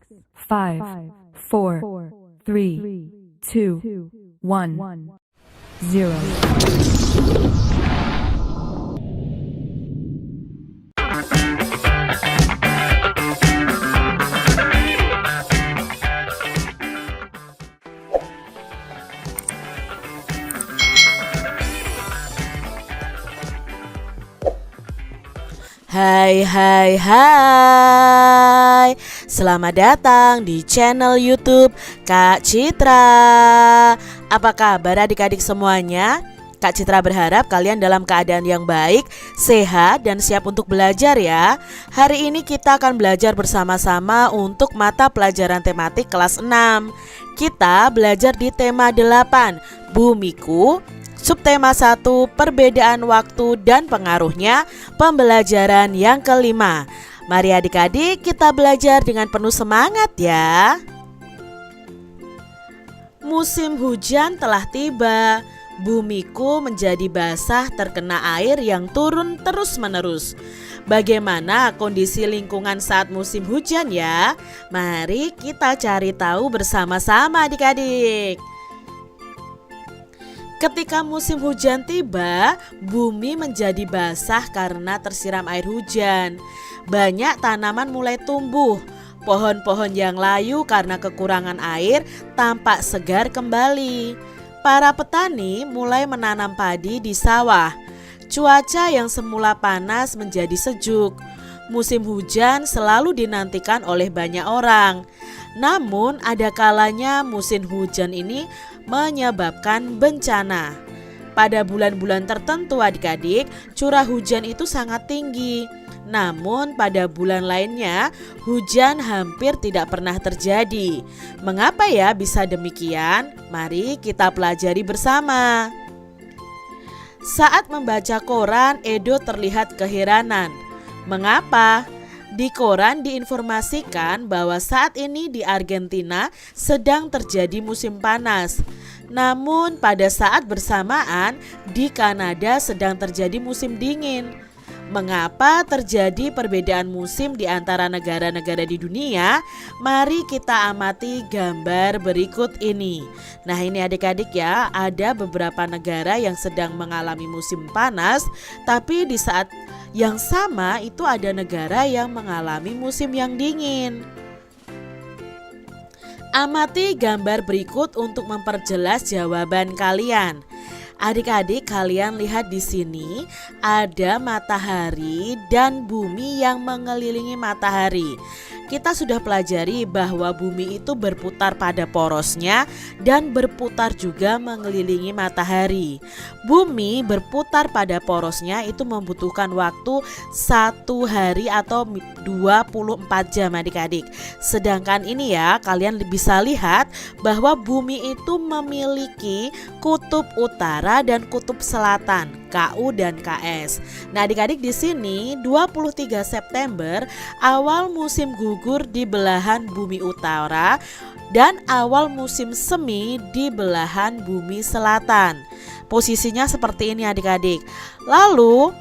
5, 4, 3, 2, 1, 0. Hai hai hai, selamat datang di channel YouTube Kak Citra. Apa kabar adik-adik semuanya? Kak Citra berharap kalian dalam keadaan yang baik, sehat, dan siap untuk belajar ya. Hari ini kita akan belajar bersama-sama untuk mata pelajaran tematik kelas 6. Kita belajar di tema 8, Bumiku. Subtema 1, perbedaan waktu dan pengaruhnya, pembelajaran yang kelima. Mari adik-adik kita belajar dengan penuh semangat ya. Musim hujan telah tiba. Bumiku menjadi basah terkena air yang turun terus-menerus. Bagaimana kondisi lingkungan saat musim hujan ya? Mari kita cari tahu bersama-sama adik-adik. Ketika musim hujan tiba, bumi menjadi basah karena tersiram air hujan. Banyak tanaman mulai tumbuh. Pohon-pohon yang layu karena kekurangan air tampak segar kembali. Para petani mulai menanam padi di sawah. Cuaca yang semula panas menjadi sejuk. Musim hujan selalu dinantikan oleh banyak orang. Namun ada kalanya musim hujan ini menyebabkan bencana. Pada bulan-bulan tertentu adik-adik, curah hujan itu sangat tinggi. Namun pada bulan lainnya hujan hampir tidak pernah terjadi. Mengapa ya bisa demikian? Mari kita pelajari bersama. Saat membaca koran, Edo terlihat keheranan. Mengapa? Di koran diinformasikan bahwa saat ini di Argentina sedang terjadi musim panas. Namun pada saat bersamaan di Kanada sedang terjadi musim dingin. Mengapa terjadi perbedaan musim di antara negara-negara di dunia? Mari kita amati gambar berikut ini. Nah ini adik-adik ya, ada beberapa negara yang sedang mengalami musim panas, tapi di saat yang sama itu ada negara yang mengalami musim yang dingin. Amati gambar berikut untuk memperjelas jawaban kalian. Adik-adik kalian lihat di sini ada matahari dan bumi yang mengelilingi matahari. Kita sudah pelajari bahwa bumi itu berputar pada porosnya dan berputar juga mengelilingi matahari. Bumi berputar pada porosnya itu membutuhkan waktu 1 hari atau 24 jam adik-adik. Sedangkan ini ya kalian bisa lihat bahwa bumi itu memiliki kutub utara dan kutub selatan, KU dan KS. Nah adik-adik di sini 23 September awal musim gugur di belahan bumi utara dan awal musim semi di belahan bumi selatan. Posisinya seperti ini adik-adik. Lalu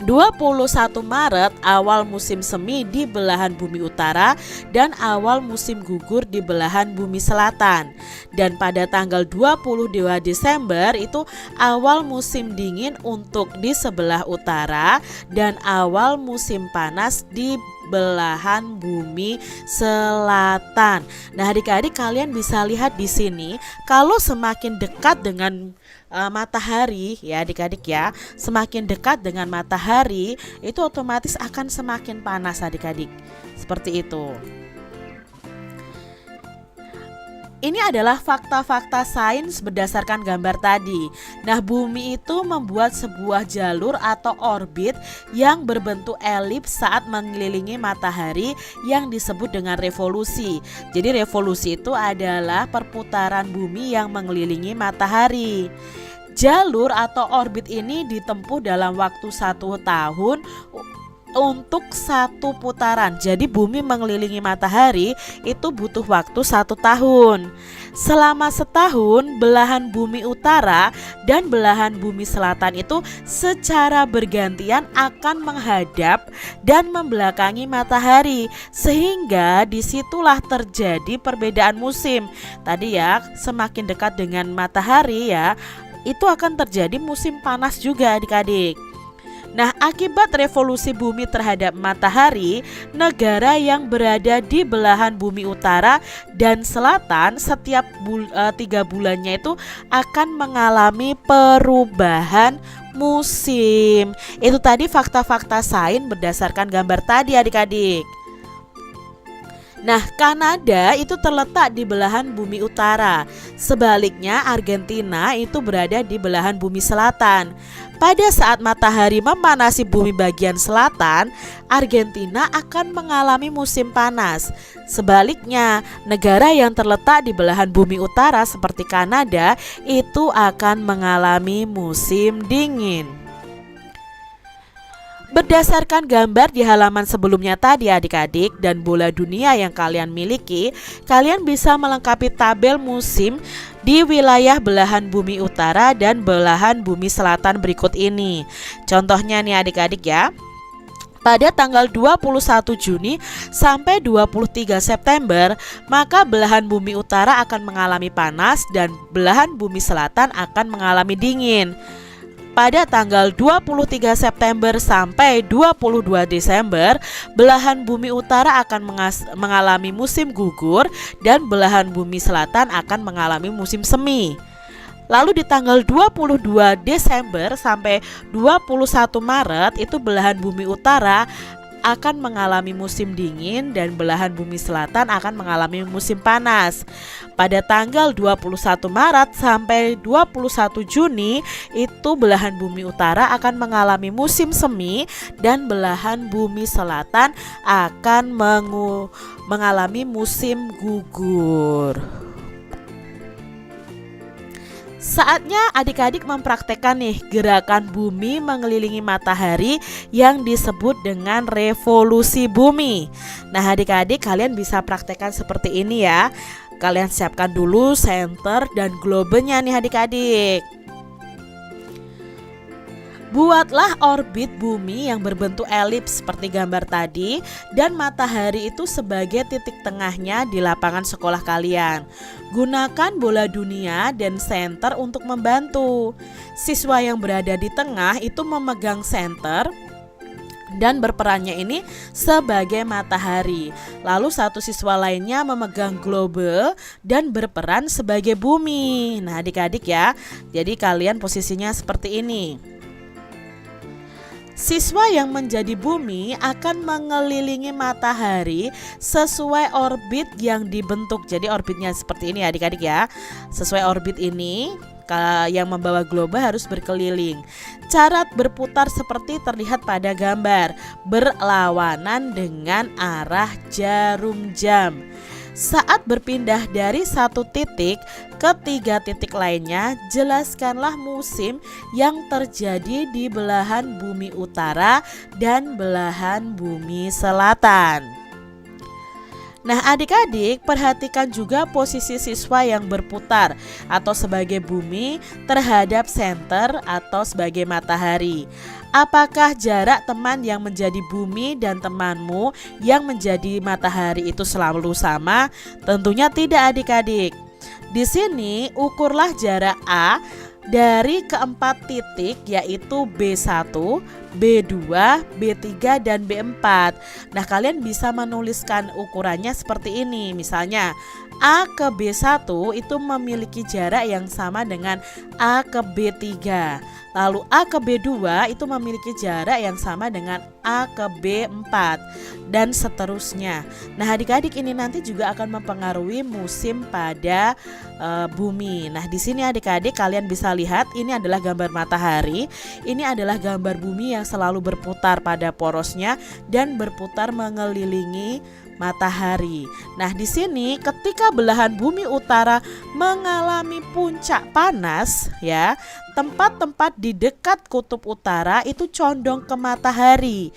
21 Maret awal musim semi di belahan bumi utara dan awal musim gugur di belahan bumi selatan. Dan pada tanggal 22 Desember itu awal musim dingin untuk di sebelah utara dan awal musim panas di belahan bumi selatan. Nah, adik-adik kalian bisa lihat di sini kalau semakin dekat dengan matahari ya adik-adik ya, semakin dekat dengan matahari itu otomatis akan semakin panas adik-adik. Seperti itu. Ini adalah fakta-fakta sains berdasarkan gambar tadi. Nah, bumi itu membuat sebuah jalur atau orbit yang berbentuk elips saat mengelilingi matahari yang disebut dengan revolusi. Jadi revolusi itu adalah perputaran bumi yang mengelilingi matahari. Jalur atau orbit ini ditempuh dalam waktu 1 tahun untuk satu putaran. Jadi bumi mengelilingi matahari itu butuh waktu 1 tahun. Selama setahun, belahan bumi utara dan belahan bumi selatan itu secara bergantian akan menghadap dan membelakangi matahari, sehingga disitulah terjadi perbedaan musim. Tadi ya, semakin dekat dengan matahari ya, itu akan terjadi musim panas juga adik-adik. Nah, akibat revolusi bumi terhadap matahari, negara yang berada di belahan bumi utara dan selatan setiap 3 bulannya itu akan mengalami perubahan musim. Itu tadi fakta-fakta sains berdasarkan gambar tadi adik-adik. Nah, Kanada itu terletak di belahan bumi utara. Sebaliknya, Argentina itu berada di belahan bumi selatan. Pada saat matahari memanasi bumi bagian selatan, Argentina akan mengalami musim panas. Sebaliknya, negara yang terletak di belahan bumi utara seperti Kanada itu akan mengalami musim dingin. Berdasarkan gambar di halaman sebelumnya tadi adik-adik dan bola dunia yang kalian miliki, kalian bisa melengkapi tabel musim di wilayah belahan bumi utara dan belahan bumi selatan berikut ini. Contohnya nih adik-adik ya. Pada tanggal 21 Juni sampai 23 September, maka belahan bumi utara akan mengalami panas dan belahan bumi selatan akan mengalami dingin. Pada tanggal 23 September sampai 22 Desember, belahan bumi utara akan mengalami musim gugur dan belahan bumi selatan akan mengalami musim semi. Lalu di tanggal 22 Desember sampai 21 Maret itu belahan bumi utara akan mengalami musim dingin dan belahan bumi selatan akan mengalami musim panas. Pada tanggal 21 Maret sampai 21 Juni itu belahan bumi utara akan mengalami musim semi dan belahan bumi selatan akan mengalami musim gugur. Saatnya adik-adik mempraktekkan nih gerakan bumi mengelilingi matahari yang disebut dengan revolusi bumi. Nah adik-adik kalian bisa praktekkan seperti ini ya. Kalian siapkan dulu senter dan globenya nih adik-adik. Buatlah orbit bumi yang berbentuk elips seperti gambar tadi dan matahari itu sebagai titik tengahnya di lapangan sekolah kalian. Gunakan bola dunia dan senter untuk membantu. Siswa yang berada di tengah itu memegang senter dan berperannya ini sebagai matahari. Lalu satu siswa lainnya memegang globe dan berperan sebagai bumi. Nah adik-adik ya, jadi kalian posisinya seperti ini. Siswa yang menjadi bumi akan mengelilingi matahari sesuai orbit yang dibentuk. Jadi orbitnya seperti ini adik-adik ya. Sesuai orbit ini yang membawa globe harus berkeliling. Cara berputar seperti terlihat pada gambar, berlawanan dengan arah jarum jam. Saat berpindah dari satu titik ke 3 titik lainnya, jelaskanlah musim yang terjadi di belahan bumi utara dan belahan bumi selatan. Nah adik-adik perhatikan juga posisi siswa yang berputar atau sebagai bumi terhadap senter atau sebagai matahari. Apakah jarak teman yang menjadi bumi dan temanmu yang menjadi matahari itu selalu sama? Tentunya tidak adik-adik. Di sini ukurlah jarak A dari keempat titik yaitu B1, B2, B3, dan B4. Nah kalian bisa menuliskan ukurannya seperti ini. Misalnya A ke B1 itu memiliki jarak yang sama dengan A ke B3. Lalu A ke B2 itu memiliki jarak yang sama dengan A ke B4 dan seterusnya. Nah adik-adik ini nanti juga akan mempengaruhi musim pada bumi. Nah di sini adik-adik kalian bisa lihat ini adalah gambar matahari. Ini adalah gambar bumi yang selalu berputar pada porosnya dan berputar mengelilingi matahari. Nah, di sini ketika belahan bumi utara mengalami puncak panas ya, tempat-tempat di dekat kutub utara itu condong ke matahari,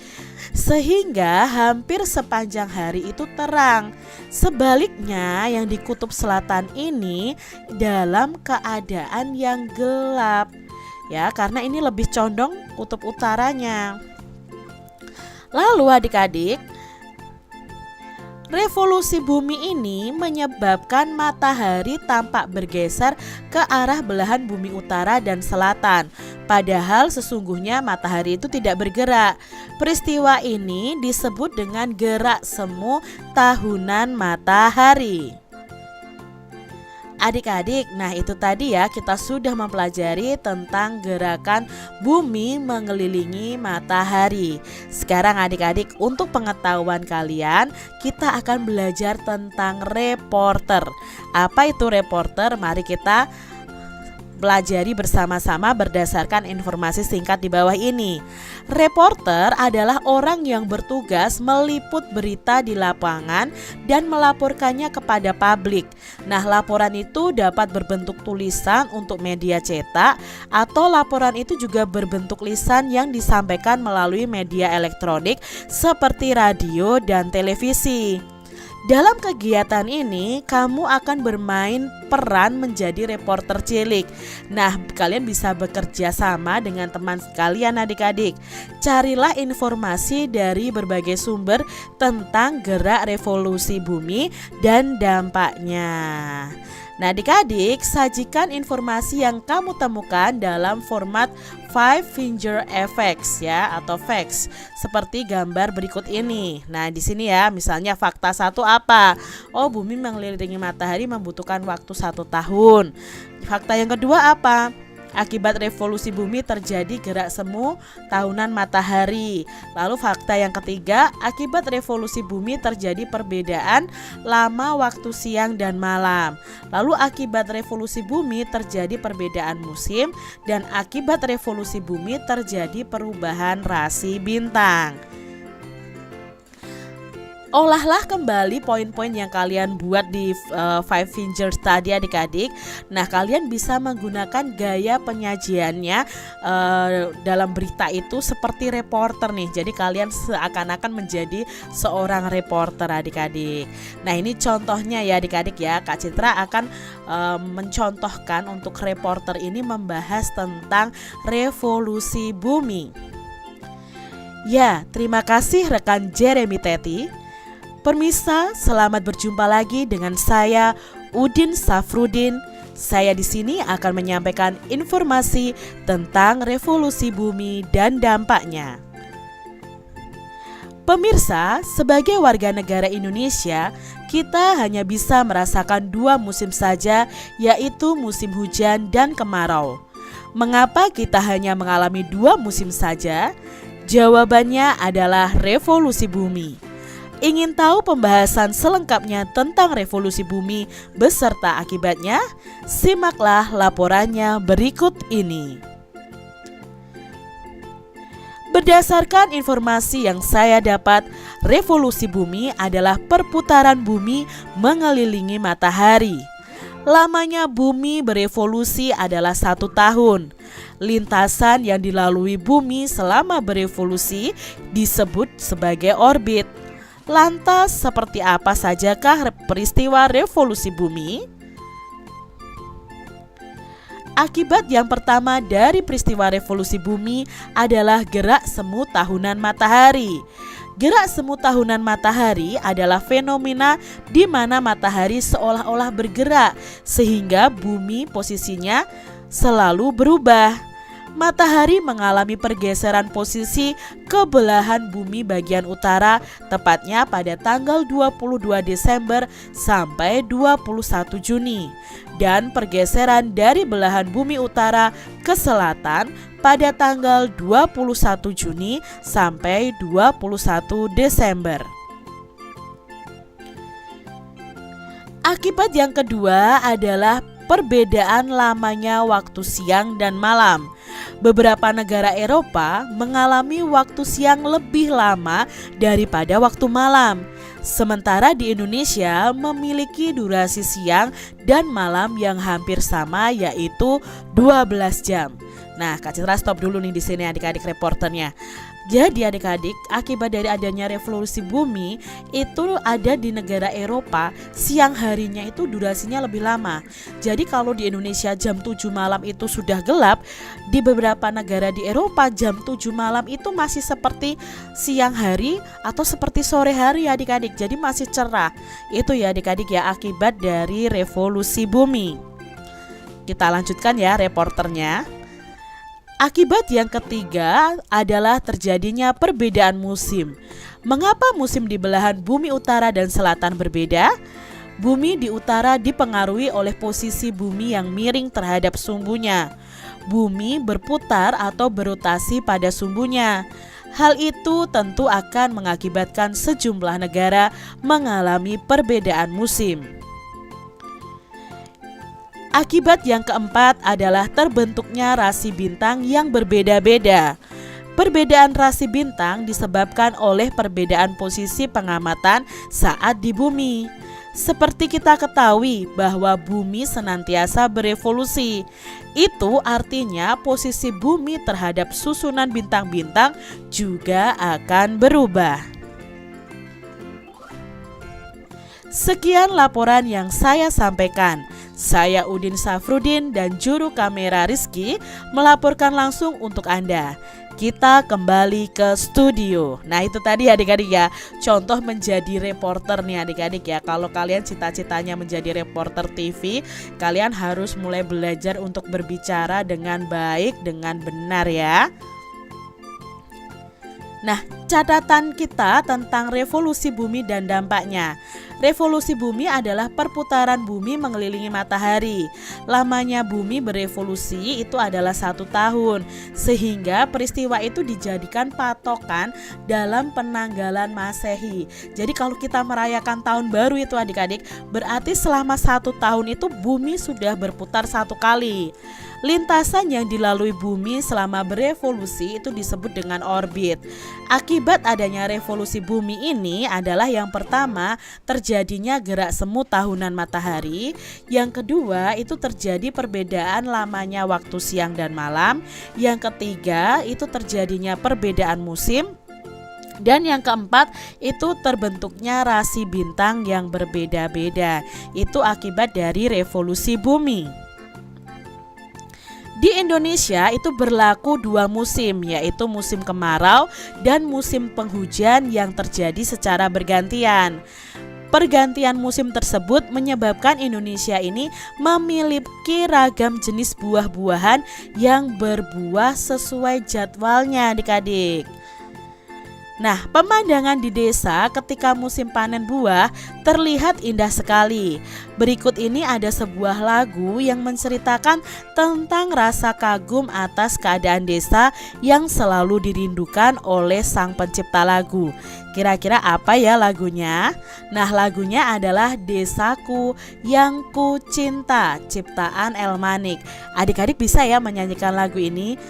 sehingga hampir sepanjang hari itu terang. Sebaliknya yang di kutub selatan ini dalam keadaan yang gelap ya, karena ini lebih condong kutub utaranya. Lalu adik-adik, revolusi bumi ini menyebabkan matahari tampak bergeser ke arah belahan bumi utara dan selatan. Padahal sesungguhnya matahari itu tidak bergerak. Peristiwa ini disebut dengan gerak semu tahunan matahari. Adik-adik, nah itu tadi ya, kita sudah mempelajari tentang gerakan bumi mengelilingi matahari. Sekarang adik-adik, untuk pengetahuan kalian, kita akan belajar tentang reporter. Apa itu reporter? Mari kita pelajari bersama-sama berdasarkan informasi singkat di bawah ini. Reporter adalah orang yang bertugas meliput berita di lapangan dan melaporkannya kepada publik. Nah, laporan itu dapat berbentuk tulisan untuk media cetak, atau laporan itu juga berbentuk lisan yang disampaikan melalui media elektronik seperti radio dan televisi. Dalam kegiatan ini, kamu akan bermain peran menjadi reporter cilik. Nah, kalian bisa bekerja sama dengan teman kalian adik-adik. Carilah informasi dari berbagai sumber tentang gerak revolusi bumi dan dampaknya. Nah, adik-adik, sajikan informasi yang kamu temukan dalam format Five Finger Effects ya, atau facts, seperti gambar berikut ini. Nah, di sini ya, misalnya fakta 1 apa? Oh, bumi mengelilingi matahari membutuhkan waktu 1 tahun. Fakta yang kedua apa? Akibat revolusi bumi terjadi gerak semu tahunan matahari. Lalu fakta yang ketiga, akibat revolusi bumi terjadi perbedaan lama waktu siang dan malam. Lalu akibat revolusi bumi terjadi perbedaan musim, dan akibat revolusi bumi terjadi perubahan rasi bintang. Olahlah kembali poin-poin yang kalian buat di Five Fingers tadi adik-adik. Nah, kalian bisa menggunakan gaya penyajiannya dalam berita itu seperti reporter nih. Jadi kalian seakan-akan menjadi seorang reporter adik-adik. Nah, ini contohnya ya adik-adik ya. Kak Citra akan mencontohkan untuk reporter ini membahas tentang revolusi bumi. Ya, terima kasih rekan Jeremy Teti. Permisa, selamat berjumpa lagi dengan saya Udin Safrudin. Saya di sini akan menyampaikan informasi tentang revolusi bumi dan dampaknya. Pemirsa, sebagai warga negara Indonesia, kita hanya bisa merasakan 2 musim saja, yaitu musim hujan dan kemarau. Mengapa kita hanya mengalami 2 musim saja? Jawabannya adalah revolusi bumi. Ingin tahu pembahasan selengkapnya tentang revolusi bumi beserta akibatnya? Simaklah laporannya berikut ini. Berdasarkan informasi yang saya dapat, revolusi bumi adalah perputaran bumi mengelilingi matahari. Lamanya bumi berevolusi adalah 1 tahun. Lintasan yang dilalui bumi selama berevolusi disebut sebagai orbit. Lantas, seperti apa sajakah peristiwa revolusi bumi? Akibat yang pertama dari peristiwa revolusi bumi adalah gerak semu tahunan matahari. Gerak semu tahunan matahari adalah fenomena di mana matahari seolah-olah bergerak sehingga bumi posisinya selalu berubah. Matahari mengalami pergeseran posisi ke belahan bumi bagian utara tepatnya pada tanggal 22 Desember sampai 21 Juni dan pergeseran dari belahan bumi utara ke selatan pada tanggal 21 Juni sampai 21 Desember. Akibat yang kedua adalah perbedaan lamanya waktu siang dan malam. Beberapa negara Eropa mengalami waktu siang lebih lama daripada waktu malam. Sementara di Indonesia memiliki durasi siang dan malam yang hampir sama, yaitu 12 jam. Nah, Kak Citra stop dulu nih di sini adik-adik reporternya. Jadi adik-adik, akibat dari adanya revolusi bumi itu ada di negara Eropa, siang harinya itu durasinya lebih lama. Jadi kalau di Indonesia jam 7 malam itu sudah gelap, di beberapa negara di Eropa jam 7 malam itu masih seperti siang hari atau seperti sore hari adik-adik. Jadi masih cerah. Itu ya adik-adik ya, akibat dari revolusi bumi. Kita lanjutkan ya reporternya. Akibat yang ketiga adalah terjadinya perbedaan musim. Mengapa musim di belahan bumi utara dan selatan berbeda? Bumi di utara dipengaruhi oleh posisi bumi yang miring terhadap sumbunya. Bumi berputar atau berotasi pada sumbunya. Hal itu tentu akan mengakibatkan sejumlah negara mengalami perbedaan musim. Akibat yang keempat adalah terbentuknya rasi bintang yang berbeda-beda. Perbedaan rasi bintang disebabkan oleh perbedaan posisi pengamatan saat di bumi. Seperti kita ketahui bahwa bumi senantiasa berevolusi. Itu artinya posisi bumi terhadap susunan bintang-bintang juga akan berubah. Sekian laporan yang saya sampaikan. Saya Udin Safrudin dan juru kamera Rizky melaporkan langsung untuk Anda. Kita kembali ke studio. Nah itu tadi adik-adik ya, contoh menjadi reporter nih adik-adik ya. Kalau kalian cita-citanya menjadi reporter TV, kalian harus mulai belajar untuk berbicara dengan baik, dengan benar ya. Nah, catatan kita tentang revolusi bumi dan dampaknya. Revolusi bumi adalah perputaran bumi mengelilingi matahari. Lamanya bumi berevolusi itu adalah 1 tahun, sehingga peristiwa itu dijadikan patokan dalam penanggalan Masehi. Jadi kalau kita merayakan tahun baru itu adik-adik, berarti selama 1 tahun itu bumi sudah berputar 1 kali. Lintasan yang dilalui bumi selama berevolusi itu disebut dengan orbit. Akibat adanya revolusi bumi ini adalah yang pertama terjadinya gerak semu tahunan matahari. Yang kedua itu terjadi perbedaan lamanya waktu siang dan malam. Yang ketiga itu terjadinya perbedaan musim. Dan yang keempat itu terbentuknya rasi bintang yang berbeda-beda. Itu akibat dari revolusi bumi. Di Indonesia itu berlaku 2 musim, yaitu musim kemarau dan musim penghujan yang terjadi secara bergantian. Pergantian musim tersebut menyebabkan Indonesia ini memiliki ragam jenis buah-buahan yang berbuah sesuai jadwalnya adik-adik. Nah, pemandangan di desa ketika musim panen buah terlihat indah sekali. Berikut ini ada sebuah lagu yang menceritakan tentang rasa kagum atas keadaan desa yang selalu dirindukan oleh sang pencipta lagu. Kira-kira apa ya lagunya? Nah, lagunya adalah Desaku Yang Ku Cinta, ciptaan Elmanik. Adik-adik bisa ya menyanyikan lagu ini?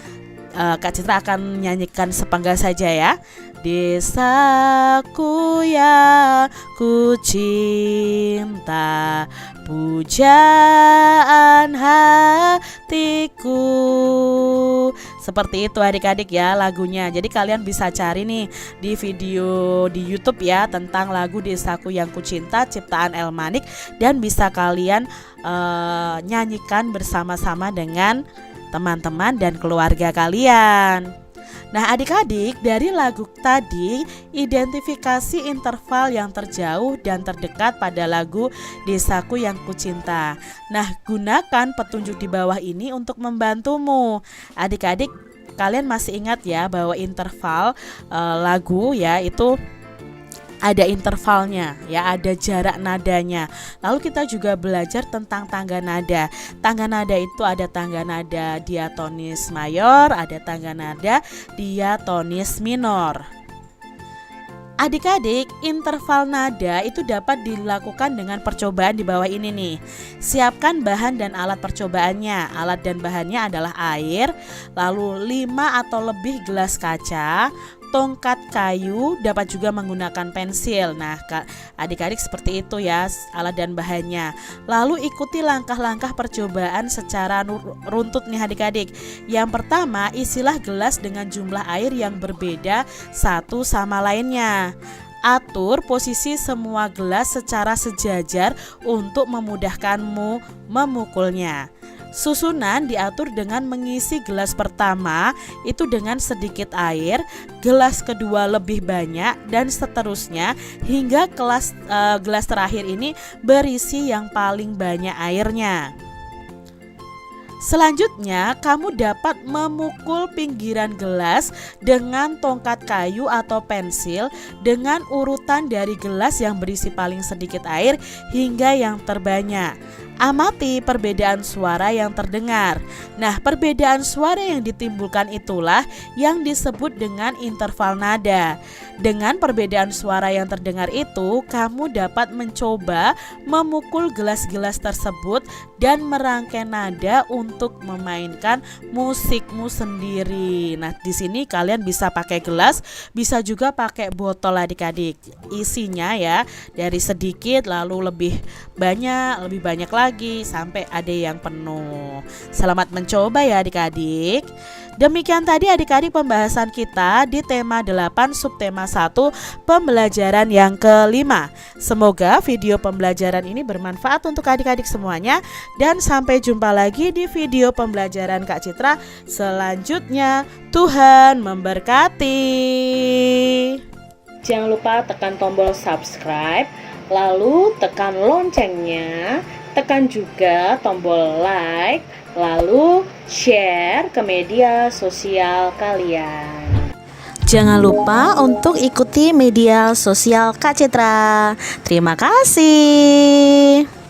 Kak Citra akan menyanyikan sepenggal saja ya. Desaku yang ku cinta, pujaan hatiku. Seperti itu adik-adik ya lagunya. Jadi kalian bisa cari nih di video di YouTube ya tentang lagu Desaku Yang Ku Cinta ciptaan Elmanik, dan bisa kalian nyanyikan bersama-sama dengan teman-teman dan keluarga kalian. Nah adik-adik, dari lagu tadi identifikasi interval yang terjauh dan terdekat pada lagu Desaku Yang Ku Cinta. Nah gunakan petunjuk di bawah ini untuk membantumu. Adik-adik, kalian masih ingat ya bahwa interval lagu ya itu ada intervalnya ya, ada jarak nadanya. Lalu kita juga belajar tentang tangga nada. Tangga nada itu ada tangga nada diatonis mayor, ada tangga nada diatonis minor. Adik-adik, interval nada itu dapat dilakukan dengan percobaan di bawah ini nih. Siapkan bahan dan alat percobaannya. Alat dan bahannya adalah air, lalu 5 atau lebih gelas kaca, tongkat kayu, dapat juga menggunakan pensil. Nah, adik-adik seperti itu ya alat dan bahannya. Lalu ikuti langkah-langkah percobaan secara runtut nih adik-adik. Yang pertama, isilah gelas dengan jumlah air yang berbeda satu sama lainnya. Atur posisi semua gelas secara sejajar untuk memudahkanmu memukulnya. Susunan diatur dengan mengisi gelas pertama itu dengan sedikit air, gelas kedua lebih banyak, dan seterusnya hingga gelas terakhir ini berisi yang paling banyak airnya. Selanjutnya, kamu dapat memukul pinggiran gelas dengan tongkat kayu atau pensil dengan urutan dari gelas yang berisi paling sedikit air hingga yang terbanyak. Amati perbedaan suara yang terdengar. Nah, perbedaan suara yang ditimbulkan itulah yang disebut dengan interval nada. Dengan perbedaan suara yang terdengar itu, kamu dapat mencoba memukul gelas-gelas tersebut dan merangkai nada untuk memainkan musikmu sendiri. Nah, di sini kalian bisa pakai gelas, bisa juga pakai botol adik-adik. Isinya ya dari sedikit lalu lebih banyak lagi sampai ada yang penuh. Selamat mencoba ya adik-adik. Demikian tadi adik-adik pembahasan kita di tema 8 subtema 1 pembelajaran yang kelima. Semoga video pembelajaran ini bermanfaat untuk adik-adik semuanya, dan sampai jumpa lagi di video pembelajaran Kak Citra selanjutnya. Tuhan memberkati. Jangan lupa tekan tombol subscribe, lalu tekan loncengnya, tekan juga tombol like, lalu share ke media sosial kalian. Jangan lupa untuk ikuti media sosial Kak Citra. Terima kasih.